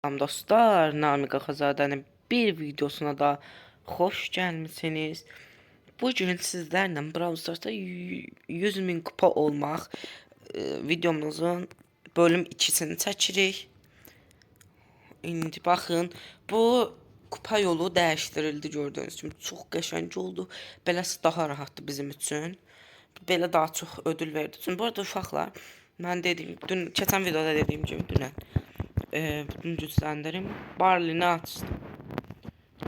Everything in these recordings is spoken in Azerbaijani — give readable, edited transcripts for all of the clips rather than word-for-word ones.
Salam dostlar, Namiq Axazadənin bir videosuna da xoş gəlmisiniz. Bugün sizlərlə Brawl Stars'ta 100.000 kupa olmaq videomuzun bölüm 2'sini çəkirik. İndi baxın, bu kupa yolu dəyişdirildi gördüyünüz kimi. Çox qəşəng oldu. Beləsi daha rahatdır bizim üçün. Belə daha çox ödül verdi. Çünki bu arada uşaqlar, mən keçən videoda dediyim kimi dünən bunu gücləndirim. Barley'ni açtım.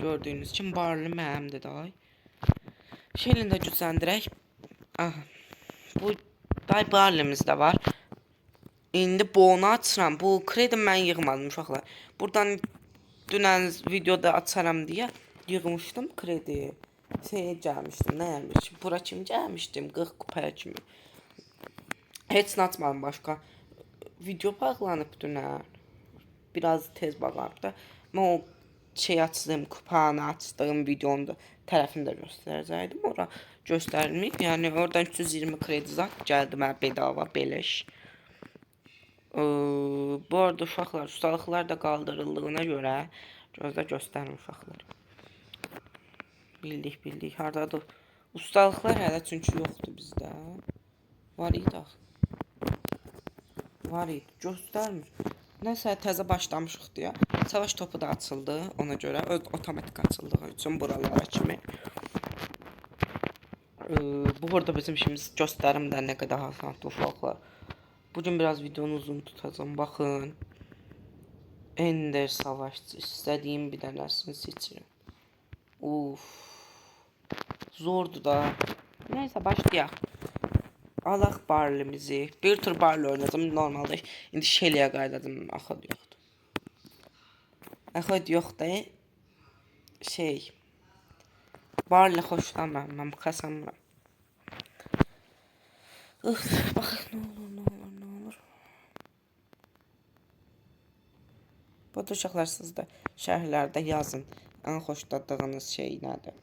Gördüğünüz için Barley mənimdir day. Şeyini də gücləndirək. Aha. Bu day Barley'miz də var. İndi bunu açıram. Bu kredi mən yığmadım uşaqlar. Buradan dünən videoda açaram deyə yığmışdım kredi. Gəlmişdim, nə gəlmişdim? Bura kimi gəlmişdim, 40 kupaya kimi. Heç nə açmadım başqa. Video bağlanıb dünən. Biraz tez bağlanıb da. Mən o açtığım, kupanı açtığım videonun tərəfini də göstərəcəkdim. Ora göstərilməyib. Yəni oradan 320 kredi zat gəldi mənə bedava, beleş. Bu arada uşaqlar, ustalıqlar da qaldırıldığına görə gözlə göstərin uşaqlar. Bildik. Hardadır? Ustalıqlar hələ çünki yoxdur bizdə. Var idi axı. Var idi, göstərmir. Nəsə təzə başlamışıq deyə. Savaş topu da açıldı ona görə. Otomatik açıldığı üçün buralara kimi. Bu arada bizim işimiz göstərim də nə qədər asandır uşaqlar. Bugün biraz videonu uzun tutacağım. Baxın. Ender savaşçı. İstədiyim bir dənəsini seçirim. Zordu da. Neyse başlayaq. Alaq Barley'mizi. Bir tur Barley oynadım normalde. İndi Shelly'e qaydadım. Axad yoxdur. Axad yoxdur. Barley xoşlamam. Mən xəsamıram. Baxaq nə olur. Bu da uşaqlar siz də şərhlərdə yazın. Ən xoşladığınız şey nədir?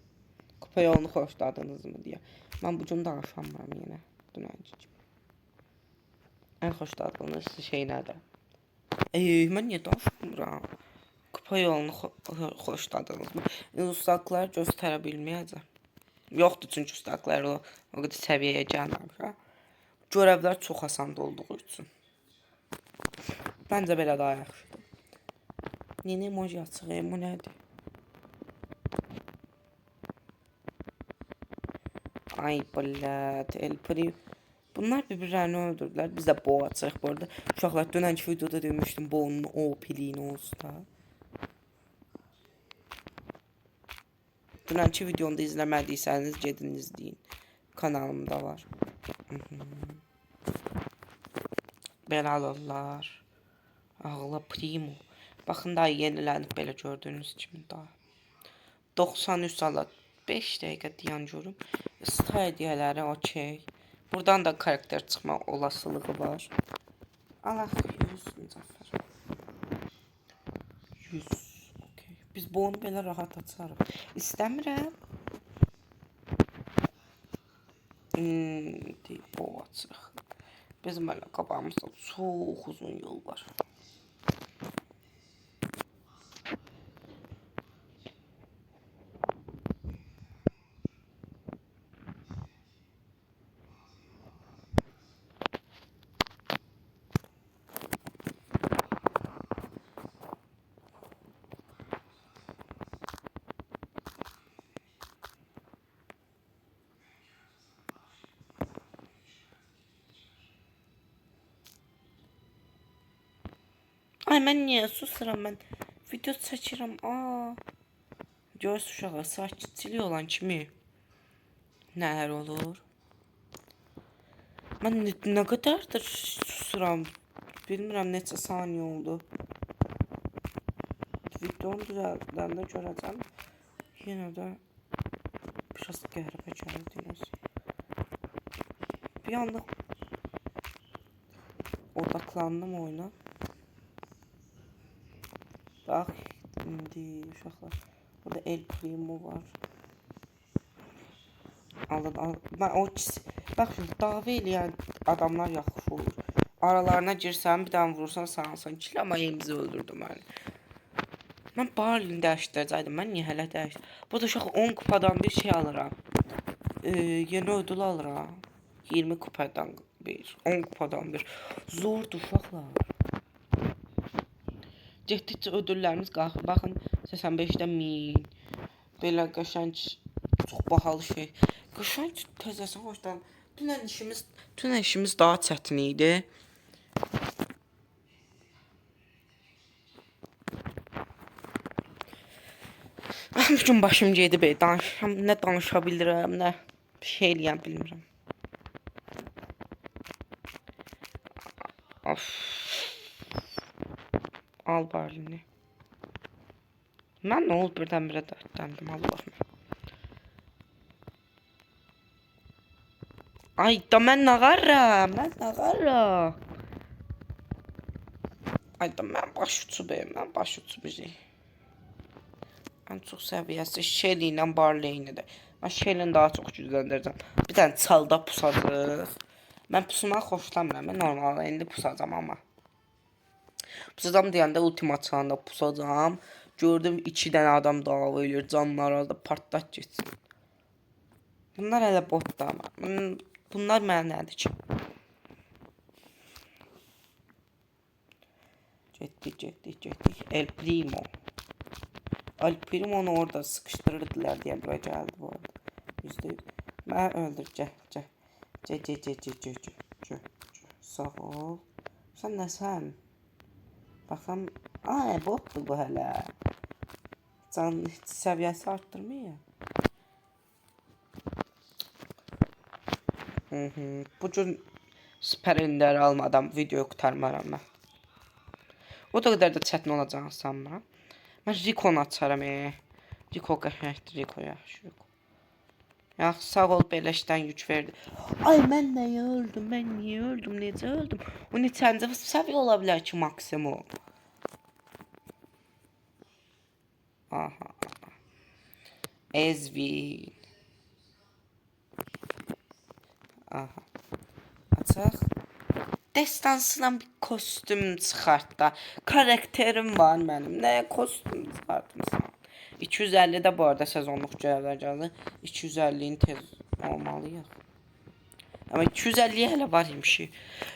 Kupa yolunu xoşladınız mı deyə. Mən bu gün danışamıram yenə. Dünənki kimi. Ən xoşladığınız şey nədir? Mən niyə danışmıram? Kupa yolunu xoşladınız mı? Ustaqlar göstərə bilməyəcəm. Yoxdur çünki ustaqlar o qədər səviyyəyə gəlməmişəm. Görevlər çox asan olduğu üçün. Bəncə belə daha yaxşıdır. Yeni emoji açıq, bu nədir? Ay blət, El Primo. Bunlar bir-birlərini öldürdülər. Biz də boğa açırıq bu arada. Uşaqlar dünənki videoda demişdim boğunun OP-liyini olsun da. Dünənki videonu da izləmədiysəniz gedin izləyin. Kanalımda var. Belə alırlar. Ağla Primo. Baxın daha yenilənib belə gördüyünüz kimi daha. 93 salat 5 dəqiqə dayan görüm. Star hediyələri okey. Buradan da karakter çıxma olasılığı var. Allah 100 müzəffər. 100. Okay. Biz bunu belə rahat açarıq. İstəmirəm. Bu açırıq. Bizim hələ qabağımızda çox uzun yol var. Ay mən niyə susuram, mən video çəkirəm. Göz uşağı sakitçilik olan kimi nələr olur? Mən nə qədərdir susuram, bilmirəm neçə saniyə oldu. Videonu düzəldəndə görəcəm. Yenə də biraz qəribə gəldiniz. Bir anlıq odaklandım oyuna. Bax, indi uşaqlar. Burada El Primo var. Mən o bax, dava eləyən adamlar yaxşı olur. Aralarına girsən, bir dənə vurursan, sağınsan. Kill amma elimizi öldürdü məni. Mən Barlini dəyişdirəcəydim. Mən niyə hələ dəyişdim? Burada uşaq 10 kupadan bir şey alıram. Yeni ödül alıram. 20 kupadan bir, 10 kupadan bir. Zordur uşaqlar. Getdikcə ödüllərimiz qalxır. Baxın 85-də 1000. Belə qəşəng çox bahalı şey. Qəşəng təzəsi xoşdan. Dünən işimiz daha çətin idi. Bugün başım gedib, nə danışa bilirəm, nə şey eləyə bilmirəm. Of. Al Barlini. Mən nə oldu birdən-birə dərtləndim, Allahım. Ay da mən nağarram. Ay da mən baş uçubeyim, Ən çox səviyyəsi Shelly ilə Barley'ni də. Mən Shelly'ni daha çox gücləndirəcəm. Bir dənə çalda pusacaq. Mən pusumağı xoşlamıram. Mən normalde indi pusacam amma. Pusacam deyəndə ultimat çağında pusacam. Gördüm 2 dənə adam dava eləyir. Canlar arada partlat geçsin. Bunlar hələ botda amma. Bunlar mənə nədir ki? Getdik. El Primo'nu orada sıkıştırırdılar diye buraya geldi bu arada. %100. Ben öldüreceğim. Sağ ol. Sen ne sen? Bakalım. Ay bottu bu hele. Can seviyesi arttırmıyor. Bugün süper ender almadan video kurtarmaram ben. O da kadar da çətin olacağını sanmıram. Mən Rico'nu açarım. Rico qəşəngdir, Rico yaxşı. Yaxşı, sağ ol beleşdən yük verdi. Ay mən niyə öldüm, necə öldüm? O neçəncə səviyyə ola bilər ki maksimum? Aha. Ezvin. Aha. Açaq. Destansından bir kostüm çıxart da. Karakterim var mənim. Nəyə kostüm çıxartmışsan? 250 də bu arada sezonluq görevlər gəldi. 250-ni tez almalıyıq. Amma 250-yə hələ var imişi.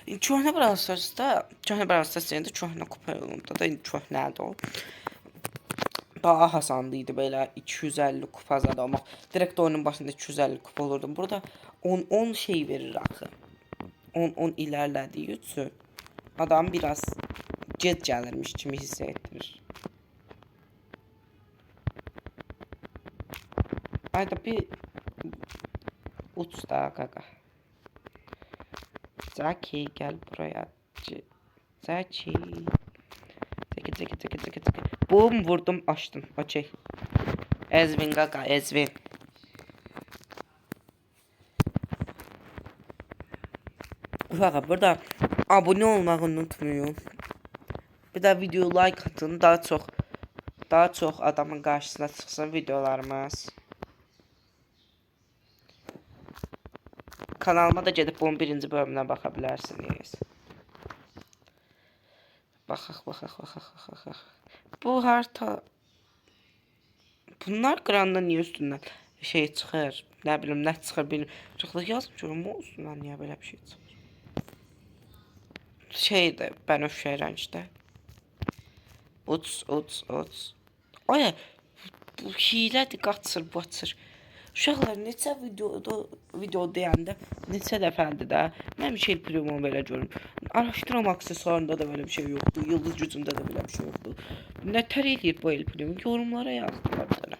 Köhnə Brawl Stars'da deyəndə köhnə kupa yolunda da indi köhnədir o. Daha hasanlıydı belə 250 kupa zadamaq. Direkt oyunun başında 250 kupa olurdum. Burada 10 şey verir axı. 10 ilerlediği üçün adam biraz gec gəlirmiş kimi hiss etdirir. Ayda bir uç da qaqa. Zaki gel buraya. Zaki. Zeki. Bum vurdum açtım. Okey. Ezvin qaqa, Ezvin. Ufak burada abone olmayı unutmayın. Bir de video like atın, daha çok adamın karşısına çıksın videolarımız. Kanalıma da gedib 11-ci bölümünə baxa bilərsiniz. Baxaq. Bu harita. Bunlar qıranda niyə üstündən şey çıxır? Nə bilim, nə çıxır bilmirəm. Çoxda yazmışam olsun lan niyə belə bir şey çıxır. Şeydir, bənövşə rəngdə. Uç. Ay, bu hilədir, qaçır. Uşaqlar neçə video deyəndə neçə dəfədir də mən bir şey Primo belə görürüm. Araşdıram aksesuarında da belə bir şey yoxdur. Yıldız gücündə də belə bir şey yoxdur. Nətər eləyir bu El Primo? Yorumlara yazdılar bir dənə.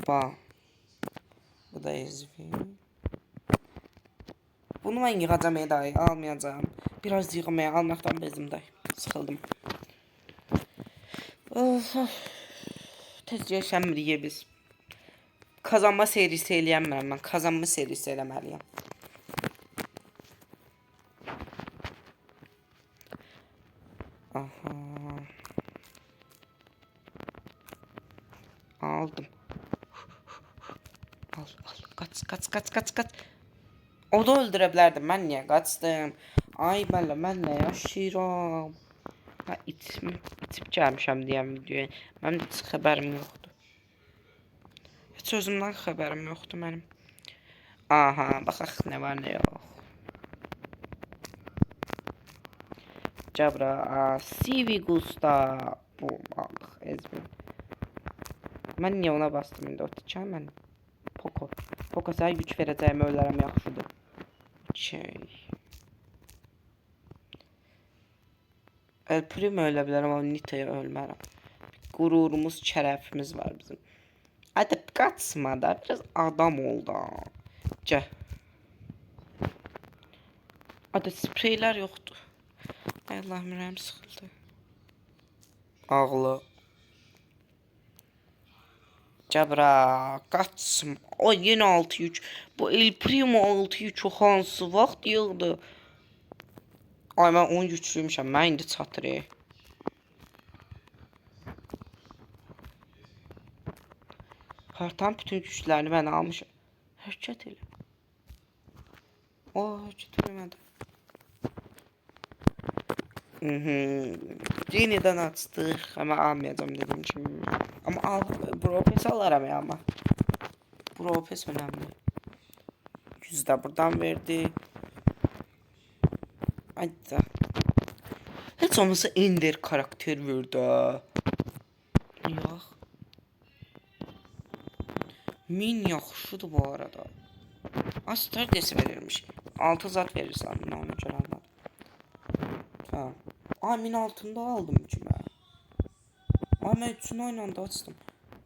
Bam. Bu da Ezvin. Bunu mən yığacam edayı, almayacağım. Biraz yığmaya almaqdan bezimdə. Sıxıldım. Tez yaşamırıq biz. Kazanma serisi eləyəmirəm mən. Kazanma serisi eləməliyəm. Aha. Aldım. Al. Kaç. O da öldürə bilərdim. Mən niyə qaçdım? Ay bələ, mən nə yaşayıram? Ha, içib gəlmişəm deyəm videoya. Mənim heç xəbərim yoxdur. Heç özümdən xəbərim yoxdur mənim. Aha, baxaq nə var nə yox. Cabra, Sivi Gusta. Bu, aldıq, ezmin. Mən niyə ona bastım indi? O tikən mən. Poco. Poco sənə güc verəcəyimi ölərəm, yaxşıdır. El Primo ölə bilərəm, amma Nita'ya ölmərəm. Qururumuz, şərəfimiz var bizim. Hadi qaçma da, biraz adam ol da. Gəl. Hadi spreylər yoxdur. Ay Allahım, ürəyim sıxıldı. Ağlı. Cabra, qaçsın. O yenə 6-3. Bu El Primo 6-3 hansı vaxt yığdı? Ay mən 10 güclüymüşəm. Mən indi çatır. Kartan bütün güclərini mən almışam. Hərəkət elə. O, hərəkət eləmədi. Yenidən açdıq. Amma almayacağım dedim kimi. Amma al, Bropes alaram ya ama. Bropes önemli. 100 de buradan verdi. Hadi. Heç olmasa Ender karakter verdi. Yox. Min yaxşıdır bu arada. Astar desi verilmiş. 6 zat verirsən, onu görə anladım. Tamam. Ay, min altında aldım içime. Ay, mən üçünü aynı anda açdım.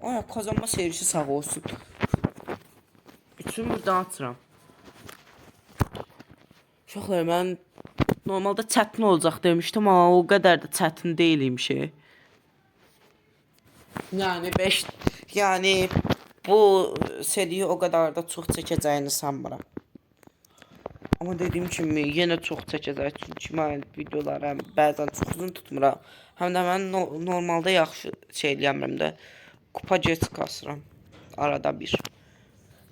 Ay, kazanma serisi sağ olsun. Üçünü buradan atıram. Uşaqlar, mən normalda çətin olacaq demişdim, amma o qədər də çətin deyilmiş. Yəni bu seriyi o qədər də çox çəkəcəyini sanmıram. Amma dediyim kimi yenə çox çəkəcək, çünki mən videoları bəzən çox uzun tutmuram. Həm də mən normalda yaxşı şey eləyəmirəm də, kupa gec kasıram arada bir.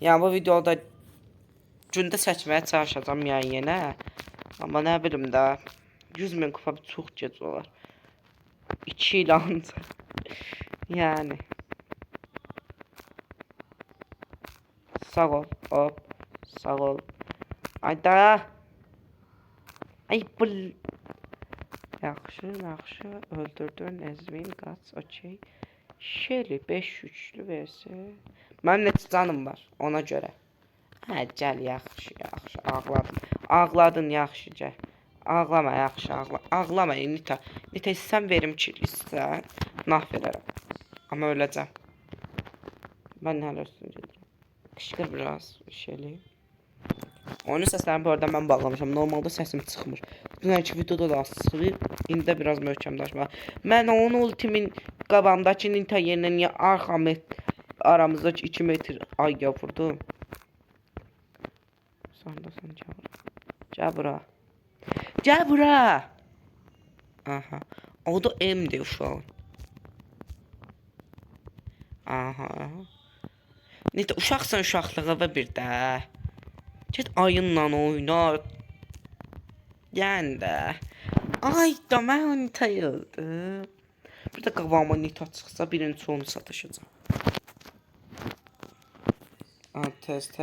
Yəni bu videoda gündə çəkməyə çalışacağam yəni yenə. Amma nə bilim də 100.000 kupa çox gec olar. 2 il ancaq. Yəni. Sağ ol, hop, sağ ol. Ayda. Ay bu. Yaxşı, yaxşı. Öldürdün, Ezvin, qaç, okey. Şeli 5 üçlü versə. Mənim neçə canım var ona görə. Hə, gəl, yaxşı, yaxşı. Ağladım. Ağladın, yaxşı, gəl. Ağlama, yaxşı, ağlama, Nita. Nita istəsən verim ki, istəsən. Nah verərəm. Amma öləcəm. Mən hələ üstünü gedirəm. Qışqır biraz, Şeli. Onun səslərini bu arada mən bağlamışam. Normalda səsim çıxmır. Dünənki videoda da çıxır. İndi də biraz möhkəmləşmə. Mən onun ultimin qabağımdakı Nita yerinə niyə aramızdakı 2 metr ayya vurdum? Sandasan gəl bura. Gəl bura. Aha. O da M'dir uşağın. Aha. Nita uşaqsan uşaqlığa bir də. Get ayınla oyna. Yəni də. Ay da mən Nita yıldım. Burada qabağıma Nita çıxsa birinci onu satışacağım. Test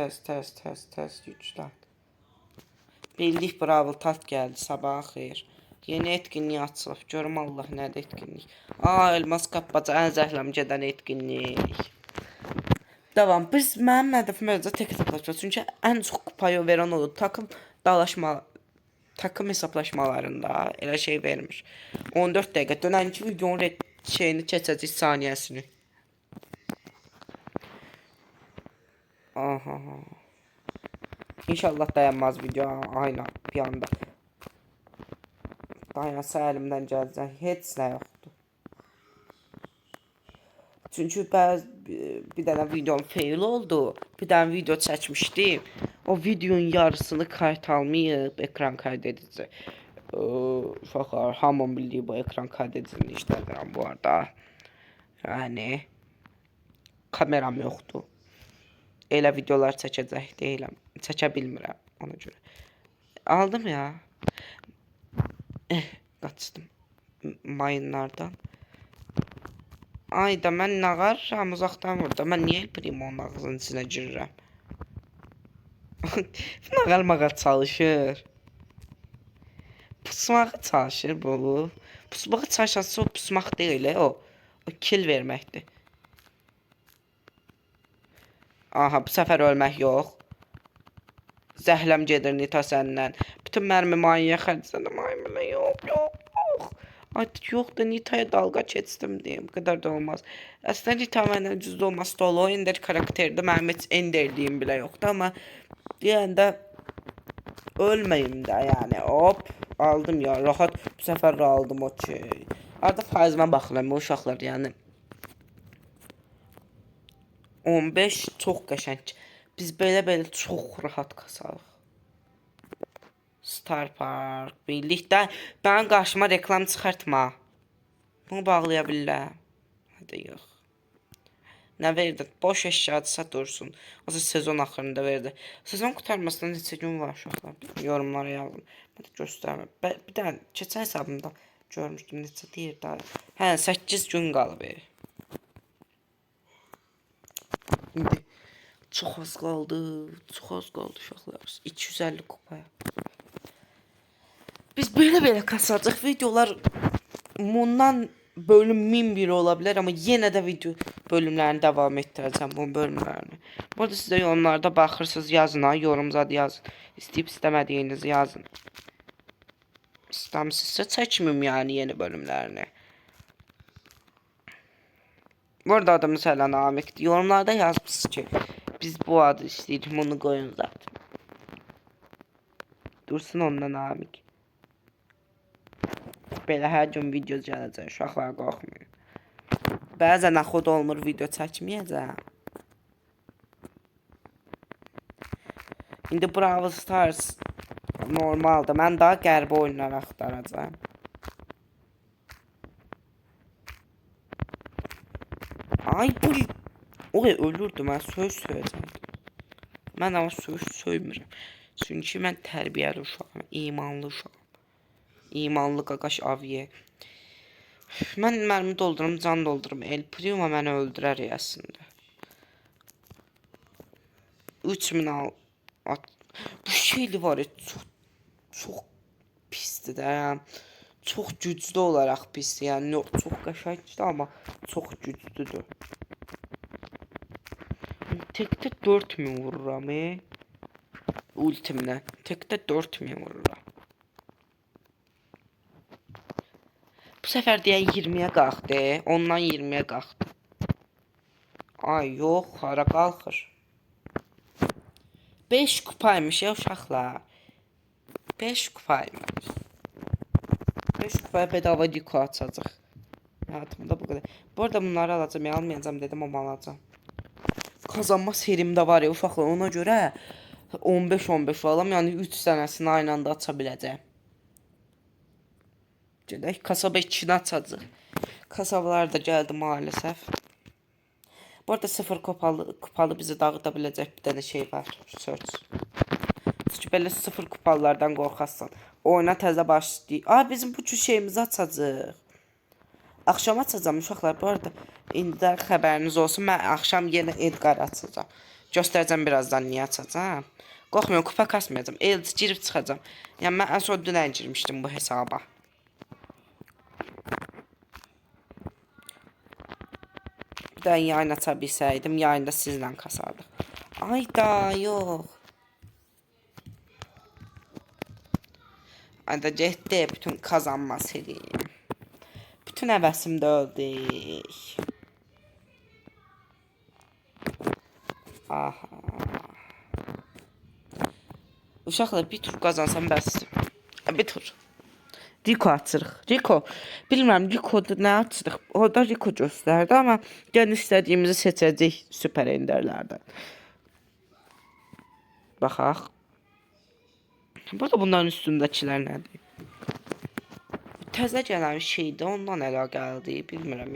güclən. Bildik, bravo, tat gəldi, sabah xeyir. Yeni etkinliği açılıb, görüm Allah nədir etkinlik. Elmas qapmaca, ən zəhləm gedən etkinlik. Devam. Biz mənim hədəfim özə tek hesablaşma. Çünki ən çox kupayı verən olur. Takım hesablaşmalarında elə şey vermiş. 14 dəqiqə. Dönənki videonun şeyini keçəcək saniyəsini. Aha. İnşallah dayanmaz video aynen bir anda. Dayansa əlimdən gələcək. Heç nə yoxdur. Çünki bir dənə videom fail oldu. Bir dənə video çəkmişdim. O videonun yarısını qaytarmayıb ekran kaydedici. Uşaqlar hamının bildiyi bu ekran kaydedicini işlədirəm bu arada. Yəni kameram yoxdur. Elə videolar çəkəcək deyiləm. Çəkə bilmirəm ona görə. Aldım ya. Qaçdım mayınlardan. Ay da mən nağarıram uzaqdan vurdu. Mən niyə El Primo'nun ağzının içinə girirəm? Nağarmağa çalışır. Pusmağa çalışır bu. Pusmağa çalışansa o pusmaq deyil, o. O kill verməkdir. Aha, bu səfər ölmək yox. Zəhləm gedir Nita səndən. Bütün mərmi mayiyə xərclədim. Ay mənə yox. Artıq yox da Nita'ya dalga keçdim deyim. Bu qədər də olmaz. Əslində Nita məndən cüzdə olmaz da o Ender karakterdə mənim heç Ender deyim bilə yoxdur. Amma deyəndə ölməyim də yəni. Hop. Aldım ya. Rahat bu səfər aldım okey. Artıq faizmə baxıram uşaqlar yəni. 15 çox qəşəng. Biz belə çox rahat kasarıq. Star Park birlikdə mənim qarşıma reklam çıxartma. Bunu bağlaya bilirəm. Hadi yox. Nə verdi? Boş əşyadırsa dursun. O sezon axırında verdi. Sezon qurtarmasına neçə gün var uşaqlar? Yorumlara yazın. Mən də göstərməm. Bir dənə keçən hesabımda görmüşdüm neçə deyir daha. Hə 8 gün qalıb. İndi çox az qaldı. Çox az qaldı uşaqlar. 250 kupaya. Biz belə kasacaq videolar bundan bölüm 1001 ola bilər amma yenə də video bölümlərini davam etdirəcəm bu bölümlərini. Bu arada sizə yorumlarda baxırsınız yazın ha, yorum zad yazın. İstəyib istəmədiyinizi yazın. İstəmirsinizsə çəkməyim yəni yeni bölümlərini. Bu arada adımı Sələ Namikdir. Yorumlarda yazmışsınız ki biz bu adı istəyirik bunu qoyun zaten. Dursun ondan Namik. Belə hər gün video gələcək, uşaqlar qorxmayın. Bəzən axod olmur video çəkməyəcəm. İndi Brawl Stars normaldır. Mən daha qəribə oyunlar axtaracağam. Ay bu... Oy ölürdüm, mən söyləyəcəm. Mən ama söymürəm. Çünki mən tərbiyəli uşağım, imanlı uşağım. İmanlı qaqaş aviyə. Mən mərmi doldurum, can doldurum. El Primo məni öldürər əslində. 3000 al. Bu şeyli var ya, çox pisdir də. Çox güclü olaraq pisdir. Yəni çox qəşəngdir amma çox güclüdür. Təkdə 4000 vururam. Ultimlə. Təkdə 4000 vururam. Bu səfər deyən 20-yə qalxdı. Ondan 20-yə qalxdı. Ay yox, hara qalxır. 5 kupaymış ya uşaqlar. 5 kupaymış. 5 kupaya bedava diko açacaq. Hayatımda bu qədər. Bu arada bunları alacağım ya, almayacağım dedim amma alacağım. Kazanma serimdə var ya uşaqlar, ona görə 15-15 alam, yəni 3 dənəsini aynı anda aça biləcəm. Gedək kasaba 2-ni açacaq. Kasabalar da gəldi maalesef. Bu arada 0 kupalı bizi dağıda biləcək bir dənə şey var. Search. Çünki belə 0 kupalardan qorxasan. Oyuna təzə başlayır. Aa bizim bu şeyimizi açacaq. Axşam açacağım uşaqlar. Bu arada indi xəbəriniz olsun. Mən axşam yenə Edgar açacağam. Göstərəcəm birazdan niyə açacağam. Qorxmuyorum, kupa kasmayacağım. Elçi girib çıxacağım. Yəni mən ən son dünən girmişdim bu hesaba. Bir daha yayın aça bilsəydim, yayında sizlə kasardıq. Ay da yox. Ay da getdi bütün kazanma serim. Bütün həvəsimdə öldük. Aha. Uşaqlar bir tur qazansam bəsdir. Bir tur. Rico açırıq. Rico. Bilmirəm Rico'da nə açırıq. Orada Rico göstərdi amma gəlin istədiyimizi seçəcək süper enderlərdən. Baxaq. Burada bunların üstündəkilər nədir? Təzə gələn şeydə ondan əlaqəlidir. Bilmirəm.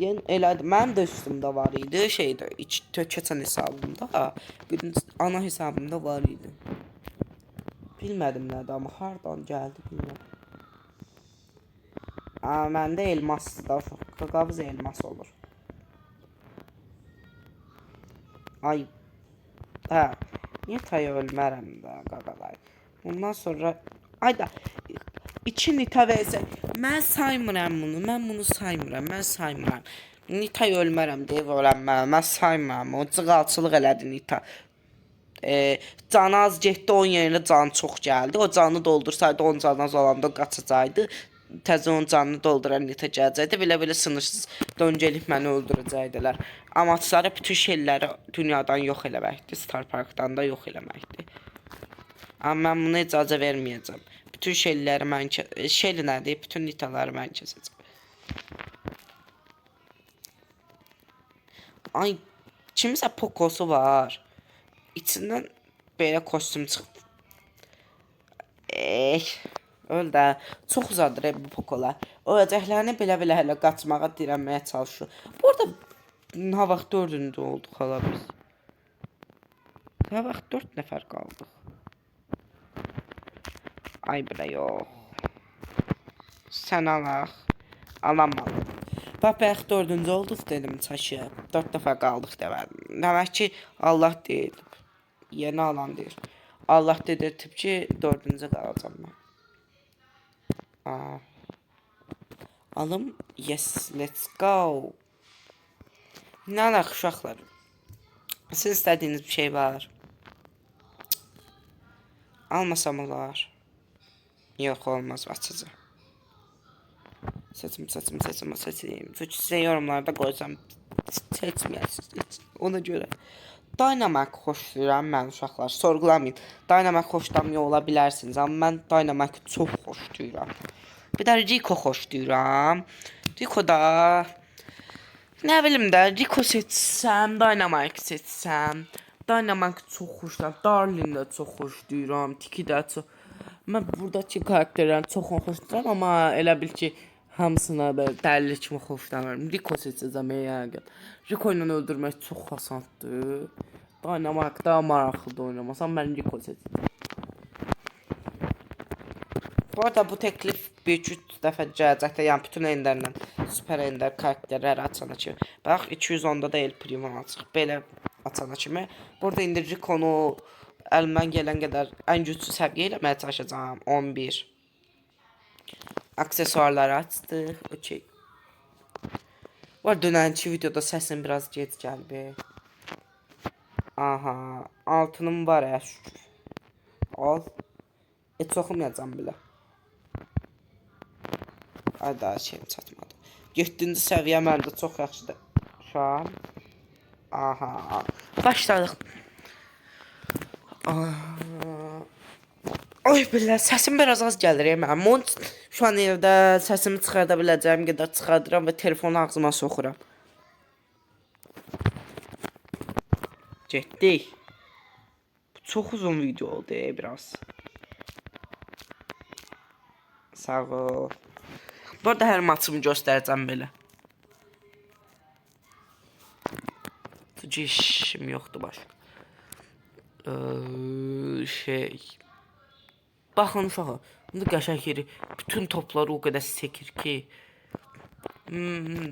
Yəni elədi. Mənim də üstümdə var idi şeydə. Keçən hesabımda. Birinci ana hesabımda var idi. Bilmədim nədir, amma hardan gəldi bilmədim. Məndə elmasdır da, qaqavuz elmas olur. Ay. Hə. Niyə taya ölmərəm də qaqalar? Ondan sonra ayda 2 nita versə mən saymıram bunu. Mən bunu saymıram. Mən saymıram. Nita ölmərəm deyə öyrənmərəm. Mən saymıram. O cığalçılıq elədi Nita. Canı az getdi, onun yerinə canı çox gəldi. O canı doldursaydı 10 canı az olanda qaçacaqdı. Təzə onun canını dolduran Nita gələcəkdi. Belə-belə sınırsız döngəlib məni öldürəcəkdilər. Amaçları bütün şeyləri dünyadan yox eləməkdir. Star Parkdan da yox eləməkdir. Amma mən buna icazə verməyəcəm. Bütün şeyləri mən şey nədir? Bütün Nitaları mən kəsəcəm. Ay, kimsə Pocosu var. İçindən belə kostyum çıxdı. Öl də. Çox uzadır bu Pocolar. Öləcəklərini belə-belə hələ qaçmağa dirənməyə çalışır. Bu arada ha vaxt 4-cü olduq hala biz. Ha vaxt 4 nəfər qaldıq. Ay belə yox. Sən alaq. Alamadım. Bax 4-cü olduq dedim çaşı. 4 dəfə qaldıq demədim. Demək ki Allah deyil. Yeni alan deyir. Allah dedirtib ki 4-cü qalacam mən. Alım. Yes, let's go. Nə alaq uşaqlar? Siz istədiyiniz bir şey var. Almasam olar. Yox olmaz, açacağım. Seçim. Çünki sizə yorumlarda qoysam seçməyəsiniz. Ona görə. Dynamax xoşlayıram mən uşaqlar. Sorğulamayın. Dynamax xoşlamıyor ola bilərsiniz, amma mən Dynamax çox xoşlayıram. Bir də Rico xoşlayıram. Rico da nə bilim də Rico seçsəm, Dynamax seçsəm. Dynamax çox xoşlayıram. Darlin də çox xoşlayıram. Tiki də çox. Mən buradakı karakterləri çox xoşlayıram, amma elə bil ki hamısına belə dəli kimi xoşlanıram. Rico seçəcəm yəqin. Rico ilə öldürmək çox asandır. Dynamax da maraqlıdır oynamasam mən Rico seçəcəm. Bu arada bu təklif 1-3 dəfə gələcəkdə, yəni bütün enlərlə Super Ender karakterləri açana kimi. Bax 210-da da El Primo açıq. Belə açana kimi. Burada indi Rico'nu əlimdən gələn qədər ən güclü səviyyə eləməyə çalışacağam. 11. Aksesuarları açdıq. Okey. Bu arada dünənki videoda səsim biraz gec gəldi. Aha. Altınım var ya şükür. Al. Heç oxumayacam belə. Ay daha şeyim çatmadı. 7-ci səviyyə məndə çox yaxşıdır. Şu an. Aha. Başladıq. Ay billah, səsim biraz az gəlir mənim. Şu an evdə səsimi çıxarda biləcəyim qədər çıxardıram və telefonu ağzıma soxuram. Getdik. Çox uzun video oldu biraz. Sağ ol. Bu arada hər maçımı göstərəcəm belə. Tucu işim yoxdur başqa. Baxın uşağı. İndi qəşəng yeri bütün topları o qədər sekir ki.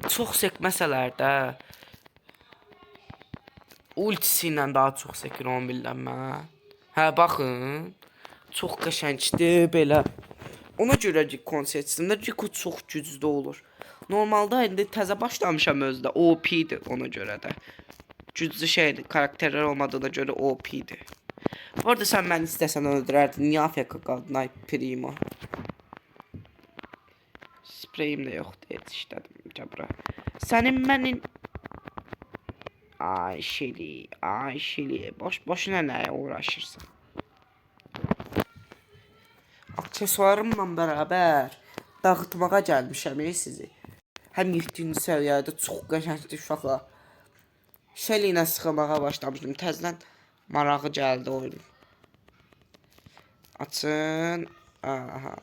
Çox sekməsələr də. Ultisi ilə daha çox sekir onu bilirəm mən. Hə baxın. Çox qəşəngdir belə. Ona görə Rico seçdim. Rico çox güclü olur. Normalda indi təzə başlamışam özdə. OP-dir ona görə də. Güclü şeydir. Karakterlər olmadığına görə OP-dir. Bu arada sən məni istəsən öldürərdin. Niyə AFK qaldın ay Primo? Spreyim də yoxdur. Yetişdirdim cabra. Sənin mənim... Ay Şili. Boşuna nəyə uğraşırsan? Aksesuarımla bərabər dağıtmağa gəlmişəm sizi. Həm 7-ci səviyyədə çox qəşəngdir uşaqlar. Şeli ilə sıxılmağa başlamışdım. Təzdən marağı gəldi oyun. Açın. Aha.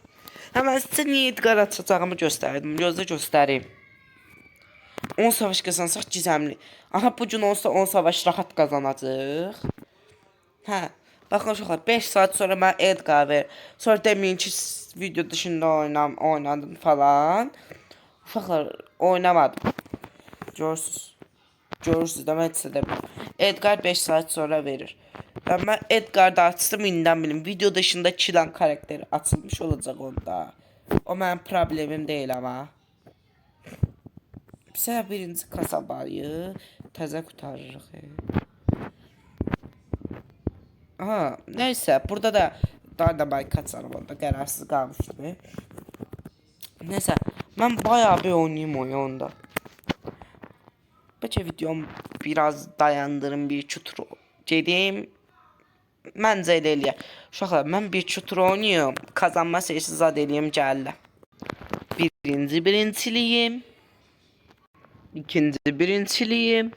Həmən sizə niyə edqar açacağımı göstərdim. Gözlə göstəreyim. 10 savaş qazansaq gizəmli. Aha bu gün olsa 10 savaş rahat qazanacaq. Hə. Baxın uşaqlar, 5 saat sonra mən Edgar ver. Sonra deməyin ki, video dışında oynadım falan. Uşaqlar, oynamadım. Görürsünüz. Görürsünüz də mən sizə demirəm. Edgar 5 saat sonra verir. Və mən Edgar'da açdım indən bilim. Video dışında Çilan karakteri açılmış olacaq onda. O mənim problemim deyil ama. Bizə birinci kasabayı təzə qutarırıq. Aha, neyse burada da Dynamite kaçarım onda qərarsız qalmışdım. Neyse mən bayağı bir oynayayım oyunda. Bəlkə videom biraz dayandırım, bir çutur gedim. Məncə elə eləyək. Uşaqlar, mən bir çutur oynayım. Kazanma sayısı zad eləyim gəlirəm. Birinciliyim. İkinci birinciliyim.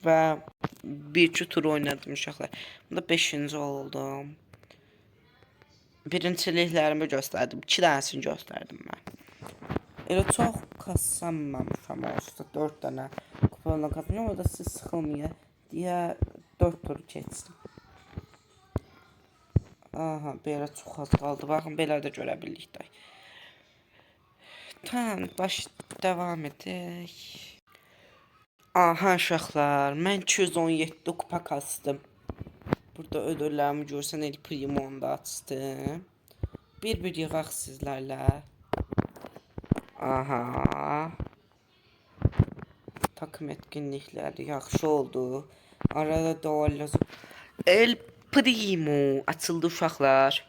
Və bir tur oynadım uşaqlar. Bunda 5-ci oldum. Birinciliklərimi göstərdim. 2 dənəsini göstərdim mən. Elə çox kasanmamışam olsa 4 dənə kuponla kazanıyorum. O da siz sıxılmaya deyə 4 tur keçdim. Aha, belə çox az qaldı. Baxın, belə də görə bildik. Tamam, devam edək. Aha uşaqlar, mən 217 kupa kastım. Burada ödüllərimi görsən El Primo'nda açdım. Bir yığaq sizlərlə. Aha. Takım etkinlikləri yaxşı oldu. Arada dual lazım. El Primo açıldı uşaqlar.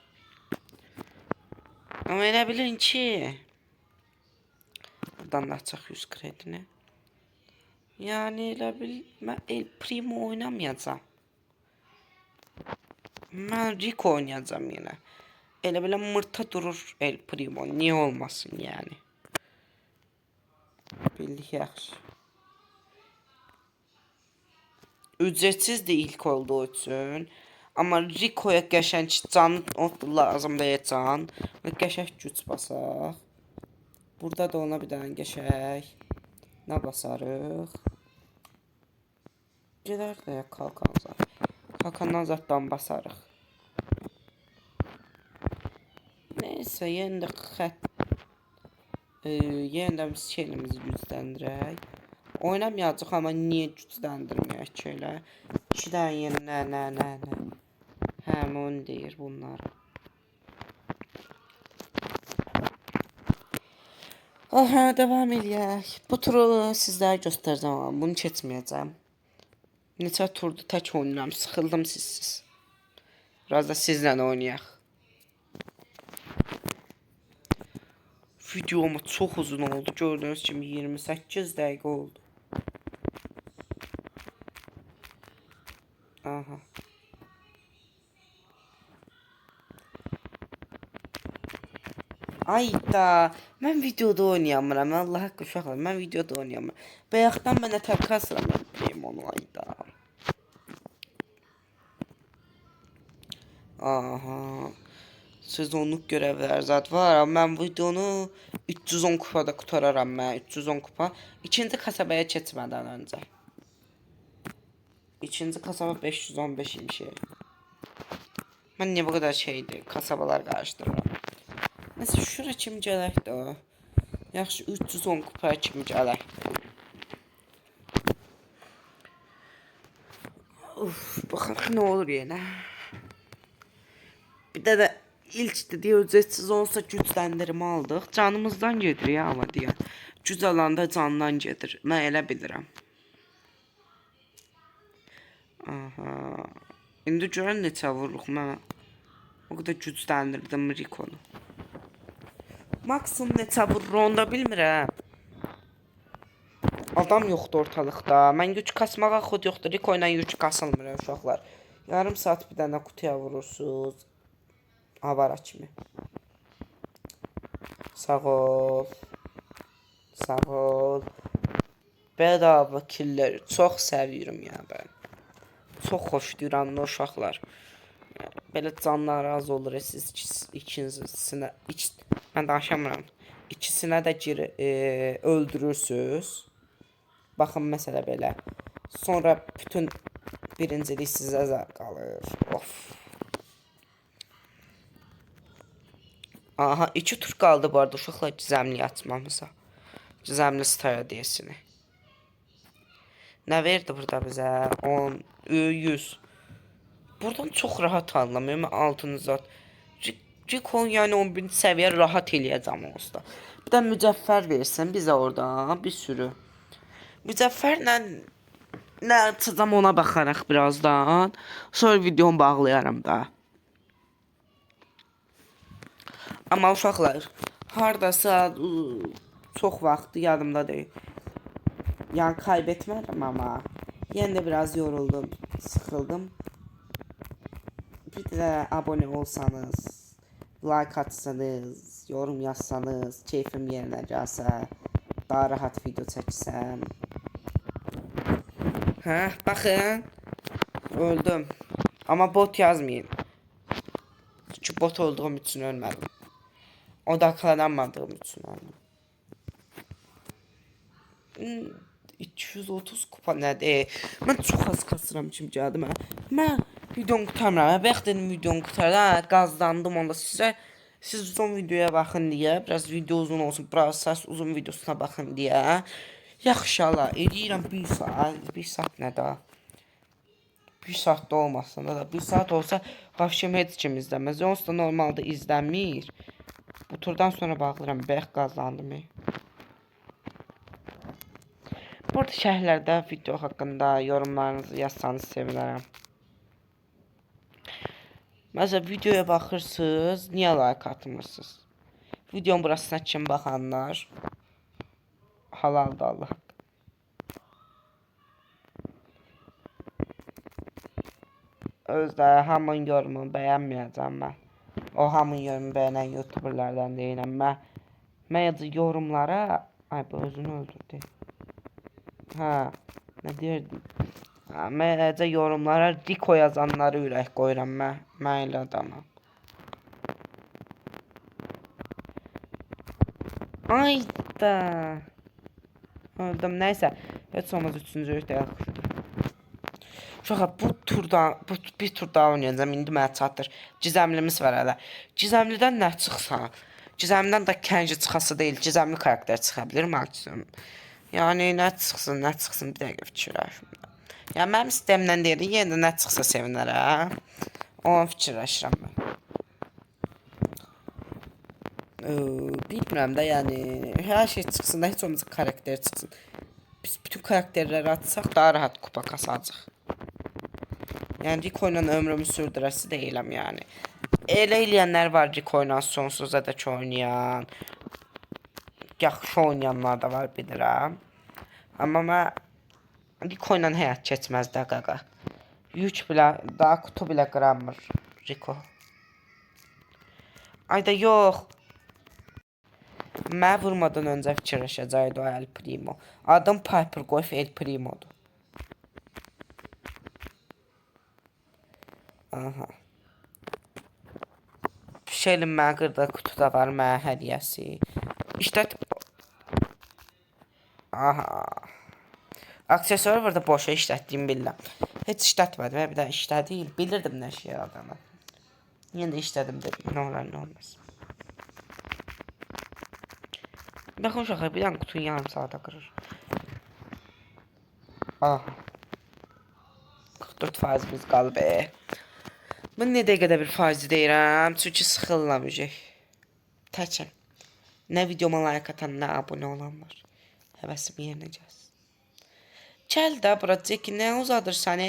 Amma elə bilin ki, buradan da açaq 100 kredini. Yani elə bil, mən El Primo oynamayacağam. Mən Rico oynayacağam yenə. Elə belə mırta durur El Primo. Niyə olmasın yani? Bildik yaxşı. Ücretsizdir ilk olduğu üçün. Amma Rico'ya qəşəng can lazım deyəcəm. Və qəşəng güc basaq. Burada da ona bir dənə qəşəng. Nə basarıq? Gedər də kalkan zat. Kalkandan zatdan basarıq. Neyse, yenə də yenə də şeyimizi gücləndirək. Oynamayacaq, amma niyə gücləndirməyək ki elə? 2 dənə yeni nə. Həm onu deyir bunlar. Aha, devam eləyək. Bu turu sizlərə göstərəcəm, amma bunu keçməyəcəm. Neçə turda tək oynayıram, sıxıldım sizsiz. Biraz da sizlə oynayaq. Videoma çox uzun oldu. Gördüyünüz kimi 28 dəqiqə oldu. Aha. Ayda, mən videoda oynayamıram. Allah haqqı uşaqlar, mən videoda oynayamıram. Bayaqdan mənə tək kasıram onu ayda. Aha. Sezonluq görevlər zat var. Amma mən videonu 310 kupada qutararam mən. 310 kupa. İkinci kasabaya keçmədən öncə. İkinci kasaba 515 imiş. Mən niyə bu qədər şeydir? Kasabalar qarışdırıram. Neyse, şura kimi gələk də o. Yaxşı, 310 kupa kimi gələk. Uf, baxaq nə olur yenə. Bir də ilk dediği ücretsiz olsa gücləndirmə aldıq. Canımızdan gedir ya ama deyən. Güc alanda candan gedir. Mən elə bilirəm. Aha. İndi görən neçə vururuq mən. O qədər gücləndirdim Rico'nu. Maksimum neçə vurur onu da bilmirəm. Adam yoxdur ortalıqda. Mən yük kasmağa xod yoxdur. Rico ilə yük kasılmır uşaqlar. Yarım saat bir dənə qutuya vurursunuz. Avara kimi. Sağ ol. Sağ ol. Bedava killəri çox sevirəm ya ben. Çox xoşlayıram o uşaqlar. Belə canlar az olur siz ikisinə mən danışamıram. İkisinə də öldürürsüz. Baxın məsələ belə. Sonra bütün Birincilik sizə qalır. Of. Aha, 2 tur qaldı bu arada uşaqlar gizəmli açmamıza. Gizəmli stratejisini. Nə verdi burada bizə? 10, 100. Buradan çox rahat anlamıyorum. Altınızı at. Cikon yani 10.000 səviyyə rahat eləyəcəm onsuz. Bir də mücəffər versin bizə oradan bir sürü. Mücəffərlə nə açacam ona baxaraq birazdan. Sonra videomu bağlayaram da. Amma uşaqlar, hardasa çox vaxtı yadımda deyil. Yani kaybetmedim ama yine de biraz yoruldum, sıkıldım. Bir de abone olsanız, like atsanız, yorum yazsanız, keyfim yerine gelse, daha rahat video çeksem. Hə, bakın, öldüm. Ama bot yazmayın. Çünkü bot olduğum için ölmedim. Odaklanmadığım için öldüm. 230 kupa nədir? Mən çox az kasıram kimi gəldi mən. Mən videomu qurtarmıram. Bəx dedim videomu qurtardım. Qazdandım onda sizə. Siz uzun videoya baxın deyə, biraz video uzun olsun, biraz səs uzun videosuna baxın deyə. Yaxşı ala, eləyirəm 1 saat. 1 saat nə də? 1 saat da olmasın da. 1 saat olsa vəbşəm heç kim izləməz. Onsuz da normalda izlənmir. Bu turdan sonra bağlayıram. Bəx qazandım. Burada şərhlərdə video haqqında yorumlarınızı yazsanız sevinərəm. Məsələn, videoya baxırsınız, niyə like atmırsınız? Videonun burasına kim baxanlar halaldır Allah. Özdə hamın yorumunu bəyənməyəcəm mən. O hamın yorumunu bəyənən youtuberlərdən deyiləm mən. Mən yorumlara... Ay, bu özünü öldürdü. Ha, nə deyirdim? Mən yorumlara Diko yazanları ürək qoyuram mən. Mən elə adamam. Ayda. Öldüm, nəysə. Heç olmaz 3-cü ürəkdə yaxşıdır. Uşaqa, bu bir tur daha oynayacağım. İndi mənə çatdır. Gizəmlimiz var hələ. Gizəmlidən nə çıxsa? Gizəmlidən də kənci çıxası deyil. Gizəmli karakter çıxa bilir maksimum. Yani nə çıxsın, bir dəqiqə fikirləşim. Yəni mənim sistemimdən deyil, yenə də nə çıxsa sevinərəm. Onu fikirləşirəm mən. Bilmirəm də, yəni hər şey çıxsın da heç olmazsa karakter çıxsın. Biz bütün karakterləri atsaq daha rahat kupa kasacaq. Yəni Rico ilə ömrümü sürdürəsi deyiləm yəni. Elə eləyənlər var Rico ilə sonsuza dək oynayan. Yaxşı oynayanlar da var bilirəm. Amma mən Rico ilə həyat keçməz də qaqa. Yük bilə, daha kutu bilə qıramır Rico. Ayda yox. Mən vurmadan öncə fikirləşəcəkdi o El Primo. Adım Piper qoyub El Primo'dur. Aha. Şeylim mən qırda kutuda var mənə hədiyəsi. İşlət. Aha. Aksesuar burada boşa işlətdiyimi bilirəm. Heç işlətmədim və bir də işlədiyim. Bilirdim nə şey adamı. Yenə də işlədim dedim. Nə olar nə olmaz. Baxın uşaqlar, bir dənə qutunu yarım saata qırır. Aha. 44% qalıb. Mən nə dəqiqədə bir faizi deyirəm, çünki sıxılıram ücək. Təkəm. Nə videoma like atan, nə abunə olan var. Həvəsim yerinə gəlsin. Gəl də bura, Ceki, nə uzadırsan,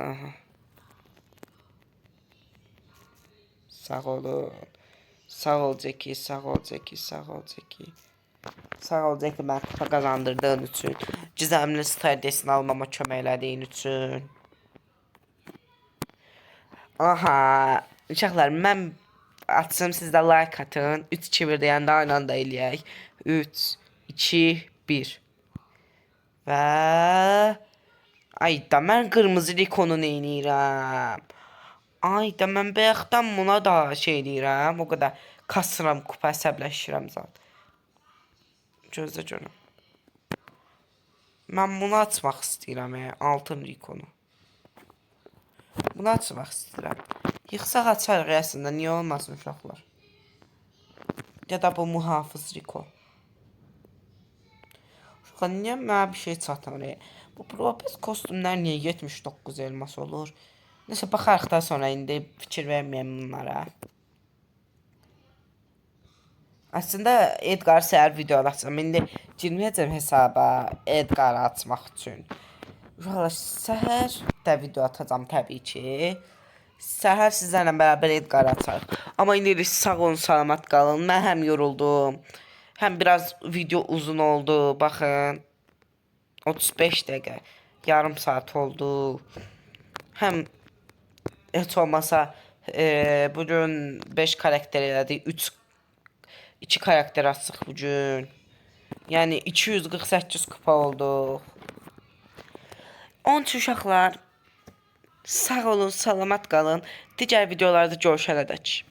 Aha. Sağ olun. Sağ ol Ceki, sağ ol Ceki, sağ ol Ceki. Sağ ol Ceki, mən kupa qazandırdığın üçün. Gizəmli stardesini almama kömək elədiyin üçün. Aha. Uşaqlar, mən açsam siz də like atın. 3-2-1 deyəndə aynı anda eləyək. 3, 2, 1. Və... Ayda, mən qırmızı Rico'nu neyniyirəm? Ayda, mən bayaqdan buna da şey deyirəm. O qədər kasıram, kupa əsəbləşirəm zaten. Gözlə görüm. Mən bunu açmaq istəyirəm, altın Rikonu. Bunu açmaq istəyirəm. Yıxsaq açarıq əslində, niyə olmasın uşaqlar? Ya da bu mühafız Riko. Uşaqlar, niyə mənə bir şey çatmır? Bu propez kostyumlar niyə 79 elmas olur? Nəsə baxarıq da sonra, indi fikir verməyəm bunlara. Aslında Edgar səhər video açacağım. İndi girməyəcəm hesaba Edgar'ı açmaq üçün. Uşaqlar, səhər də video atacağım təbii ki. Səhər sizlərlə bərabər Edgar'ı açarıq. Amma indi sağ olun, salamat qalın. Mən həm yoruldum, həm biraz video uzun oldu. Baxın, 35 dəqiqə, yarım saat oldu. Həm heç olmasa bugün 5 karakter elədik, 2 karakter açdıq bugün. Yəni 248 kupa oldu. Onun üçün uşaqlar, sağ olun, salamat qalın. Digər videolarda görüşənədək.